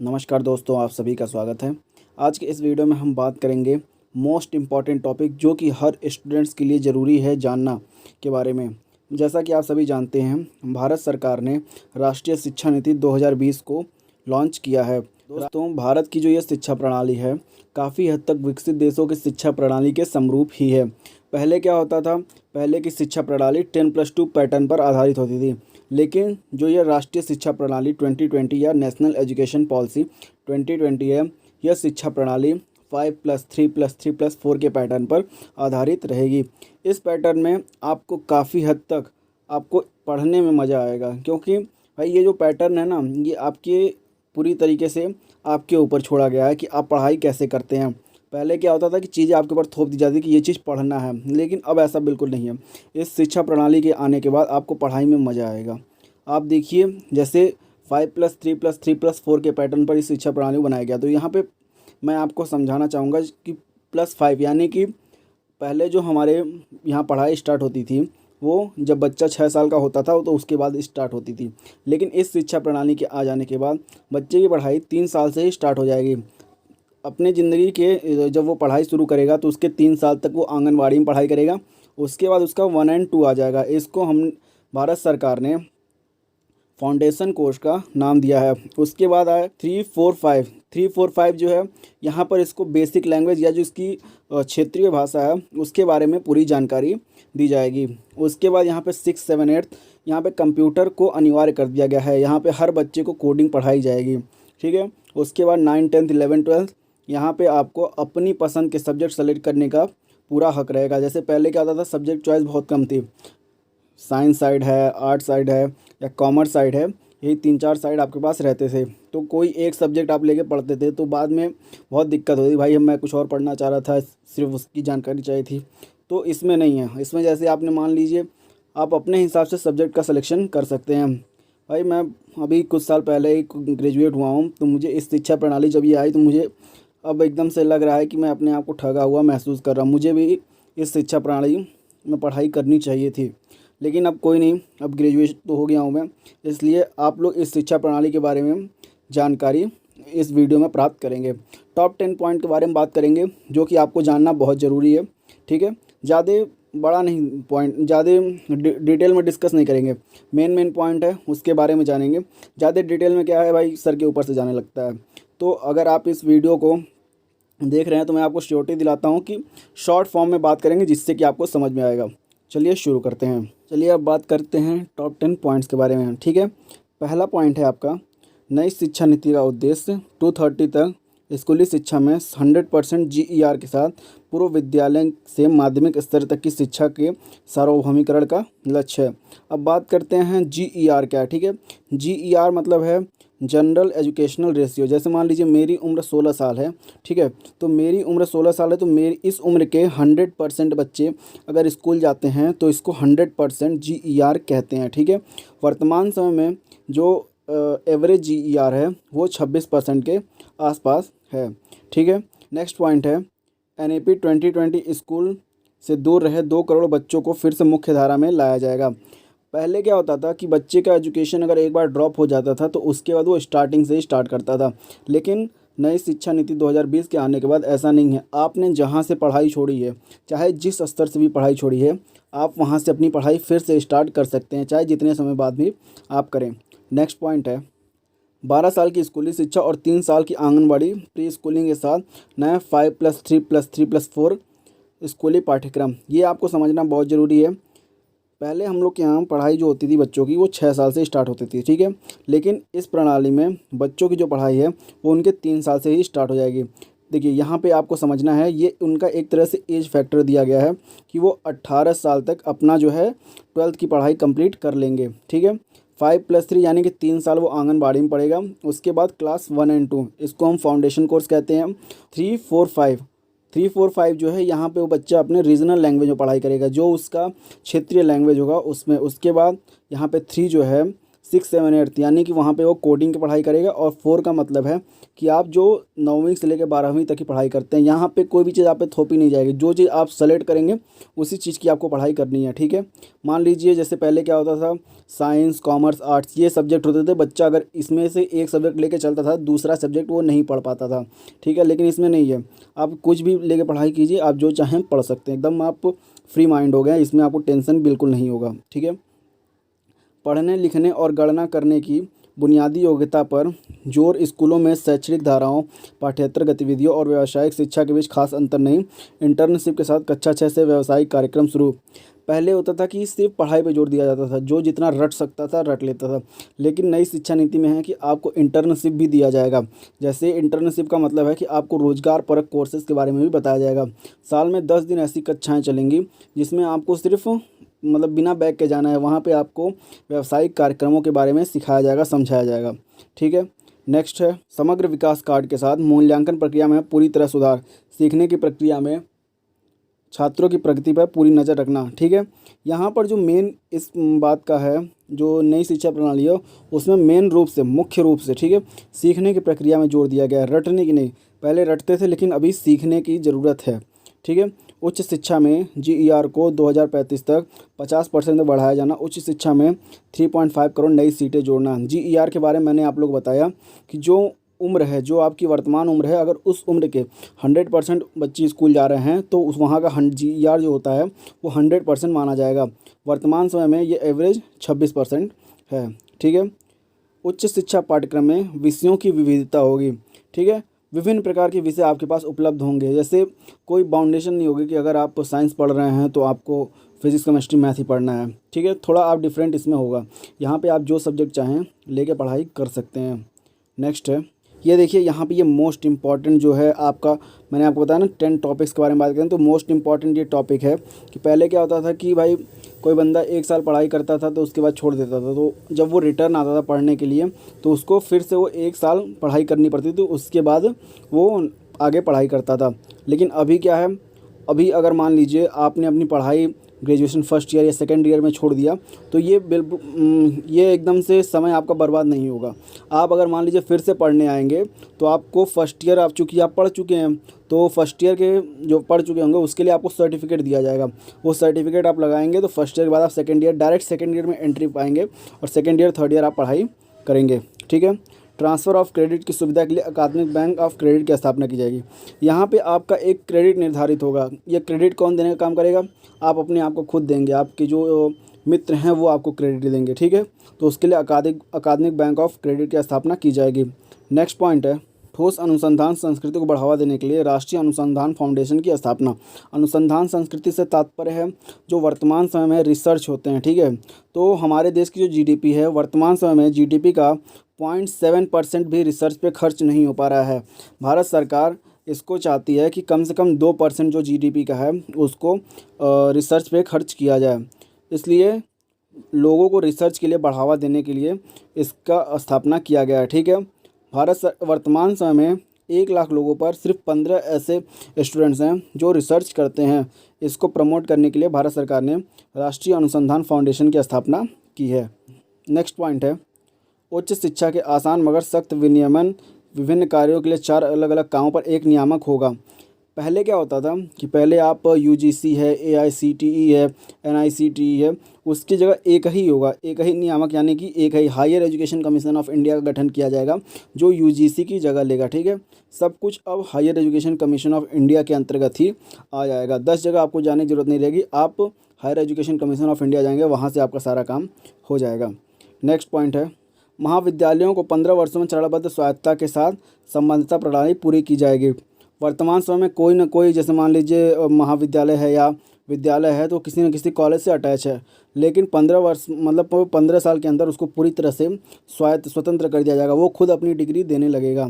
नमस्कार दोस्तों, आप सभी का स्वागत है। आज के इस वीडियो में हम बात करेंगे मोस्ट इम्पॉर्टेंट टॉपिक जो कि हर स्टूडेंट्स के लिए ज़रूरी है जानना के बारे में। जैसा कि आप सभी जानते हैं, भारत सरकार ने राष्ट्रीय शिक्षा नीति 2020 को लॉन्च किया है। दोस्तों, भारत की जो ये शिक्षा प्रणाली है काफ़ी हद तक विकसित देशों की शिक्षा प्रणाली के समरूप ही है। पहले क्या होता था, पहले की शिक्षा प्रणाली 10+2 पैटर्न पर आधारित होती थी, लेकिन जो ये राष्ट्रीय शिक्षा प्रणाली 2020 या नेशनल एजुकेशन पॉलिसी 2020 है, यह शिक्षा प्रणाली 5+3+3+4 के पैटर्न पर आधारित रहेगी। इस पैटर्न में आपको काफ़ी हद तक आपको पढ़ने में मज़ा आएगा, क्योंकि भाई ये जो पैटर्न है ना, ये आपके पूरी तरीके से आपके ऊपर छोड़ा गया है कि आप पढ़ाई कैसे करते हैं। पहले क्या होता था कि चीज़ें आपके ऊपर थोप दी जाती कि ये चीज़ पढ़ना है, लेकिन अब ऐसा बिल्कुल नहीं है। इस शिक्षा प्रणाली के आने के बाद आपको पढ़ाई में मज़ा आएगा। आप देखिए, जैसे 5+3+3+4 के पैटर्न पर इस शिक्षा प्रणाली को बनाया गया, तो यहाँ पे मैं आपको समझाना चाहूँगा कि +5 यानी कि पहले जो हमारे यहाँ पढ़ाई स्टार्ट होती थी वो जब बच्चा 6 साल का होता था तो उसके बाद स्टार्ट होती थी, लेकिन इस शिक्षा प्रणाली के आ जाने के बाद बच्चे की पढ़ाई 3 साल से ही स्टार्ट हो जाएगी। अपने ज़िंदगी के जब वो पढ़ाई शुरू करेगा तो उसके 3 साल तक वो आंगनवाड़ी में पढ़ाई करेगा। उसके बाद उसका 1 और 2 आ जाएगा। इसको हम भारत सरकार ने फाउंडेशन कोर्स का नाम दिया है। उसके बाद आया 3-4-5। 3-4-5 जो है, यहाँ पर इसको बेसिक लैंग्वेज या जो इसकी क्षेत्रीय भाषा है उसके बारे में पूरी जानकारी दी जाएगी। उसके बाद यहाँ पे 6-7-8 यहाँ पे कंप्यूटर को अनिवार्य कर दिया गया है। यहाँ पे हर बच्चे को कोडिंग पढ़ाई जाएगी, ठीक है। उसके बाद 9, 10, 11, 12 यहाँ पे आपको अपनी पसंद के सब्जेक्ट सेलेक्ट करने का पूरा हक रहेगा। जैसे पहले क्या होता था, सब्जेक्ट चॉइस बहुत कम थी। साइंस साइड है, आर्ट साइड है या कॉमर्स साइड है, यही 3-4 साइड आपके पास रहते थे। तो कोई एक सब्जेक्ट आप लेके पढ़ते थे तो बाद में बहुत दिक्कत होती, भाई मैं कुछ और पढ़ना चाह रहा था, सिर्फ उसकी जानकारी चाहिए थी। तो इसमें नहीं है। इसमें जैसे आपने मान लीजिए आप अपने हिसाब से सब्जेक्ट का सिलेक्शन कर सकते हैं। भाई मैं अभी कुछ साल पहले ही ग्रेजुएट हुआ हूँ, तो मुझे इस शिक्षा प्रणाली जब ये आई तो मुझे अब एकदम से लग रहा है कि मैं अपने आप को ठगा हुआ महसूस कर रहा हूँ। मुझे भी इस शिक्षा प्रणाली में पढ़ाई करनी चाहिए थी, लेकिन अब कोई नहीं, अब ग्रेजुएट तो हो गया हूँ मैं। इसलिए आप लोग इस शिक्षा प्रणाली के बारे में जानकारी इस वीडियो में प्राप्त करेंगे। टॉप 10 पॉइंट के बारे में बात करेंगे जो कि आपको जानना बहुत ज़रूरी है, ठीक है। ज़्यादा बड़ा नहीं पॉइंट, ज़्यादा डिटेल में डिस्कस नहीं करेंगे। मेन पॉइंट है उसके बारे में जानेंगे। ज़्यादा डिटेल में क्या है भाई, सर के ऊपर से जाने लगता है। तो अगर आप इस वीडियो को देख रहे हैं तो मैं आपको श्योरिटी दिलाता हूँ कि शॉर्ट फॉर्म में बात करेंगे जिससे कि आपको समझ में आएगा। चलिए शुरू करते हैं। चलिए अब बात करते हैं टॉप 10 पॉइंट्स के बारे में, ठीक है। पहला पॉइंट है आपका, नई शिक्षा नीति का उद्देश्य 2030 तक स्कूली शिक्षा में 100% GER के साथ पूर्व विद्यालय से माध्यमिक स्तर तक की शिक्षा के सार्वभौमिकरण का लक्ष्य है। अब बात करते हैं GER क्या है, ठीक है। GER मतलब है जनरल एजुकेशनल रेशियो। जैसे मान लीजिए मेरी उम्र 16 साल है, ठीक है। तो मेरी उम्र 16 साल है, तो मेरी इस उम्र के 100% बच्चे अगर स्कूल जाते हैं तो इसको 100% GER कहते हैं, ठीक है। वर्तमान समय में जो एवरेज GER है वो 26% के आसपास है, ठीक है। नेक्स्ट पॉइंट है, NEP 2020 स्कूल से दूर रहे 2 करोड़ बच्चों को फिर से मुख्य धारा में लाया जाएगा। पहले क्या होता था कि बच्चे का एजुकेशन अगर एक बार ड्रॉप हो जाता था तो उसके बाद वो स्टार्टिंग से ही स्टार्ट करता था, लेकिन नई शिक्षा नीति 2020 के आने के बाद ऐसा नहीं है। आपने जहाँ से पढ़ाई छोड़ी है, चाहे जिस स्तर से भी पढ़ाई छोड़ी है, आप वहाँ से अपनी पढ़ाई फिर से स्टार्ट कर सकते हैं, चाहे जितने समय बाद भी आप करें। नेक्स्ट पॉइंट है, 12 साल की स्कूली शिक्षा और 3 साल की आंगनबाड़ी प्री स्कूलिंग के साथ नया 5+3+3+4 स्कूली पाठ्यक्रम। ये आपको समझना बहुत ज़रूरी है। पहले हम लोग के यहाँ पढ़ाई जो होती थी बच्चों की वो 6 साल से स्टार्ट होती थी, ठीक है। लेकिन इस प्रणाली में बच्चों की जो पढ़ाई है वो उनके 3 साल से ही स्टार्ट हो जाएगी। देखिए यहाँ पे आपको समझना है, ये उनका एक तरह से एज फैक्टर दिया गया है कि वो 18 साल तक अपना जो है 12th की पढ़ाई कंप्लीट कर लेंगे, ठीक है। 5+3 यानी कि 3 साल वो आंगनबाड़ी में पढ़ेगा। उसके बाद क्लास 1 और 2 इसको हम फाउंडेशन कोर्स कहते हैं। 3-4-5 जो है, यहाँ पे वो बच्चा अपने रीजनल लैंग्वेज में पढ़ाई करेगा, जो उसका क्षेत्रीय लैंग्वेज होगा उसमें। उसके बाद यहाँ पे 3 जो है 6, 7, 8 यानी कि वहाँ पे वो कोडिंग की पढ़ाई करेगा। और 4 का मतलब है कि आप जो 9वीं से लेकर 12वीं तक की पढ़ाई करते हैं, यहाँ पे कोई भी चीज़ आप पे थोपी नहीं जाएगी। जो चीज़ आप सेलेक्ट करेंगे उसी चीज़ की आपको पढ़ाई करनी है, ठीक है। मान लीजिए जैसे पहले क्या होता था, साइंस, कॉमर्स, आर्ट्स ये सब्जेक्ट होते थे। बच्चा अगर इसमें से एक सब्जेक्ट लेके चलता था, दूसरा सब्जेक्ट वो नहीं पढ़ पाता था, ठीक है। लेकिन इसमें नहीं है, आप कुछ भी लेके पढ़ाई कीजिए, आप जो चाहें पढ़ सकते हैं, एकदम आप फ्री माइंड हो गए, इसमें आपको टेंशन बिल्कुल नहीं होगा, ठीक है। पढ़ने, लिखने और गणना करने की बुनियादी योग्यता पर जोर। स्कूलों में शैक्षणिक धाराओं, पाठ्येतर गतिविधियों और व्यावसायिक शिक्षा के बीच खास अंतर नहीं। इंटर्नशिप के साथ कक्षा 6 से व्यावसायिक कार्यक्रम शुरू। पहले होता था कि सिर्फ पढ़ाई पे जोर दिया जाता था, जो जितना रट सकता था रट लेता था। लेकिन नई शिक्षा नीति में है कि आपको इंटर्नशिप भी दिया जाएगा। जैसे इंटर्नशिप का मतलब है कि आपको रोजगार परक कोर्सेज के बारे में भी बताया जाएगा। साल में 10 दिन ऐसी कक्षाएं चलेंगी जिसमें आपको सिर्फ मतलब बिना बैग के जाना है। वहाँ पे आपको व्यावसायिक कार्यक्रमों के बारे में सिखाया जाएगा, समझाया जाएगा, ठीक है। नेक्स्ट है समग्र विकास कार्ड के साथ मूल्यांकन प्रक्रिया में पूरी तरह सुधार। सीखने की प्रक्रिया में छात्रों की प्रगति पर पूरी नज़र रखना, ठीक है। यहाँ पर जो मेन इस बात का है, जो नई शिक्षा प्रणाली है उसमें मेन रूप से, मुख्य रूप से, ठीक है, सीखने की प्रक्रिया में जोर दिया गया है, रटने की नहीं। पहले रटते थे लेकिन अभी सीखने की ज़रूरत है, ठीक है। उच्च शिक्षा में GER को 2035 तक 50% में बढ़ाया जाना। उच्च शिक्षा में 3.5 करोड़ नई सीटें जोड़ना। GER के बारे में मैंने आप लोग बताया कि जो उम्र है, जो आपकी वर्तमान उम्र है, अगर उस उम्र के 100% बच्चे स्कूल जा रहे हैं तो उस वहाँ का GER जो होता है वो 100% माना जाएगा। वर्तमान समय में ये एवरेज 26% है, ठीक है। उच्च शिक्षा पाठ्यक्रम में विषयों की विविधता होगी, ठीक है। विभिन्न प्रकार के विषय आपके पास उपलब्ध होंगे। जैसे कोई बाउंडेशन नहीं होगी कि अगर आप साइंस पढ़ रहे हैं तो आपको फिजिक्स, केमिस्ट्री, मैथ ही पढ़ना है, ठीक है। थोड़ा आप डिफरेंट इसमें होगा। यहाँ पे आप जो सब्जेक्ट चाहें लेके पढ़ाई कर सकते हैं। नेक्स्ट है, ये देखिए यहाँ पे ये मोस्ट इम्पॉर्टेंट जो है आपका, मैंने आपको बताया ना 10 टॉपिक्स के बारे में बात करें तो मोस्ट इम्पॉर्टेंट ये टॉपिक है कि पहले क्या होता था कि भाई कोई बंदा 1 साल पढ़ाई करता था तो उसके बाद छोड़ देता था, तो जब वो रिटर्न आता था पढ़ने के लिए तो उसको फिर से वो 1 साल पढ़ाई करनी पड़ती थी, उसके बाद वो आगे पढ़ाई करता था। लेकिन अभी क्या है, अभी अगर मान लीजिए आपने अपनी पढ़ाई ग्रेजुएशन फर्स्ट ईयर या सेकेंड ईयर में छोड़ दिया तो ये बिल्कुल ये एकदम से समय आपका बर्बाद नहीं होगा। आप अगर मान लीजिए फिर से पढ़ने आएंगे तो आपको फर्स्ट ईयर, आप चूँकि आप पढ़ चुके हैं तो फर्स्ट ईयर के जो पढ़ चुके होंगे उसके लिए आपको सर्टिफिकेट दिया जाएगा। वो सर्टिफिकेट आप लगाएंगे तो फर्स्ट ईयर के बाद आप second year, direct second year में एंट्री पाएंगे और सेकेंड ईयर, थर्ड ईयर आप पढ़ाई करेंगे, ठीक है। ट्रांसफ़र ऑफ क्रेडिट की सुविधा के लिए अकादमिक बैंक ऑफ क्रेडिट की स्थापना की जाएगी। यहाँ पे आपका एक क्रेडिट निर्धारित होगा। ये क्रेडिट कौन देने का काम करेगा? आप अपने आप को खुद देंगे, आपके जो मित्र हैं वो आपको क्रेडिट देंगे, ठीक है। तो उसके लिए अकादमिक बैंक ऑफ क्रेडिट की स्थापना की जाएगी। नेक्स्ट पॉइंट है ठोस अनुसंधान संस्कृति को बढ़ावा देने के लिए राष्ट्रीय अनुसंधान फाउंडेशन की स्थापना। अनुसंधान संस्कृति से तात्पर्य है जो वर्तमान समय में रिसर्च होते हैं, ठीक है। तो हमारे देश की जो GDP है, वर्तमान समय में GDP का 0.7% भी रिसर्च पे खर्च नहीं हो पा रहा है। भारत सरकार इसको चाहती है कि कम से कम 2% जो GDP का है उसको रिसर्च पे खर्च किया जाए। इसलिए लोगों को रिसर्च के लिए बढ़ावा देने के लिए इसका स्थापना किया गया है, ठीक है। वर्तमान समय में 1 लाख लोगों पर सिर्फ 15 ऐसे स्टूडेंट्स हैं जो रिसर्च करते हैं। इसको प्रमोट करने के लिए भारत सरकार ने राष्ट्रीय अनुसंधान फाउंडेशन की स्थापना की है। नेक्स्ट पॉइंट है उच्च शिक्षा के आसान मगर सख्त विनियमन। विभिन्न कार्यों के लिए 4 अलग अलग कामों पर एक नियामक होगा। पहले क्या होता था कि पहले आप UGC है, AICTE है, NICTE है, उसकी जगह एक ही होगा, एक ही नियामक, यानी कि एक ही higher education commission of India का गठन किया जाएगा जो UGC की जगह लेगा, ठीक है। सब कुछ अब higher education commission of India के अंतर्गत ही आ जाएगा। 10 जगह आपको जाने की जरूरत नहीं रहेगी, आप higher education commission of India जाएंगे, वहाँ से आपका सारा काम हो जाएगा। नेक्स्ट पॉइंट है महाविद्यालयों को 15 वर्षों में चरणबद्ध स्वायत्तता के साथ संबद्धता प्रणाली पूरी की जाएगी। वर्तमान समय में कोई ना कोई, जैसे मान लीजिए महाविद्यालय है या विद्यालय है तो किसी न किसी कॉलेज से अटैच है, लेकिन 15 वर्ष मतलब 15 साल के अंदर उसको पूरी तरह से स्वतंत्र कर दिया जाएगा, वो खुद अपनी डिग्री देने लगेगा।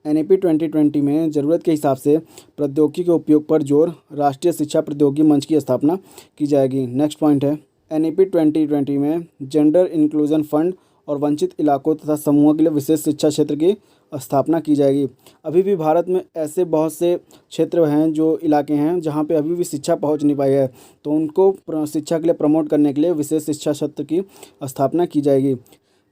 NEP 2020 में ज़रूरत के हिसाब से प्रौद्योगिकी के उपयोग पर जोर। राष्ट्रीय शिक्षा प्रौद्योगिकी मंच की स्थापना की जाएगी। नेक्स्ट पॉइंट है NEP 2020 में जेंडर इंक्लूजन फंड और वंचित इलाकों तथा समूहों के लिए विशेष शिक्षा क्षेत्र की स्थापना की जाएगी। अभी भी भारत में ऐसे बहुत से क्षेत्र हैं, जो इलाके हैं जहाँ पे अभी भी शिक्षा पहुँच नहीं पाई है, तो उनको शिक्षा के लिए प्रमोट करने के लिए विशेष शिक्षा क्षेत्र की स्थापना की जाएगी।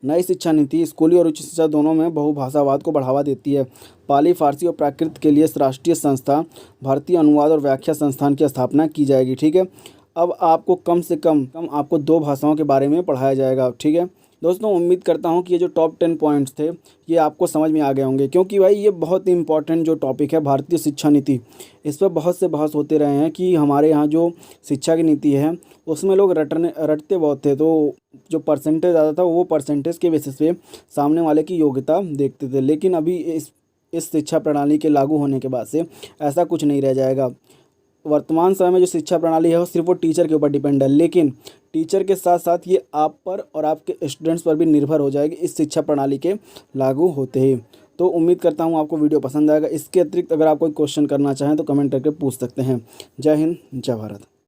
नई शिक्षा नीति स्कूली और उच्च शिक्षा दोनों में बहुभाषावाद को बढ़ावा देती है। पाली, फारसी और प्राकृत के लिए राष्ट्रीय संस्था भारतीय अनुवाद और व्याख्या संस्थान की स्थापना की जाएगी। ठीक है, अब आपको कम से कम आपको 2 भाषाओं के बारे में पढ़ाया जाएगा। ठीक है दोस्तों, उम्मीद करता हूँ कि ये जो टॉप 10 पॉइंट्स थे ये आपको समझ में आ गए होंगे, क्योंकि भाई ये बहुत ही इंपॉर्टेंट जो टॉपिक है भारतीय शिक्षा नीति, इस पर बहुत से बहस होते रहे हैं कि हमारे यहाँ जो शिक्षा की नीति है उसमें लोग रटते बहुत थे, तो जो परसेंटेज आता था वो परसेंटेज के बेसिस पे सामने वाले की योग्यता देखते थे। लेकिन अभी इस शिक्षा प्रणाली के लागू होने के बाद से ऐसा कुछ नहीं रह जाएगा। वर्तमान समय में जो शिक्षा प्रणाली है वो सिर्फ वो टीचर के ऊपर डिपेंड है, लेकिन टीचर के साथ साथ ये आप पर और आपके स्टूडेंट्स पर भी निर्भर हो जाएगी इस शिक्षा प्रणाली के लागू होते ही। तो उम्मीद करता हूँ आपको वीडियो पसंद आएगा। इसके अतिरिक्त अगर आप कोई क्वेश्चन करना चाहें तो कमेंट करके पूछ सकते हैं। जय हिंद, जय भारत।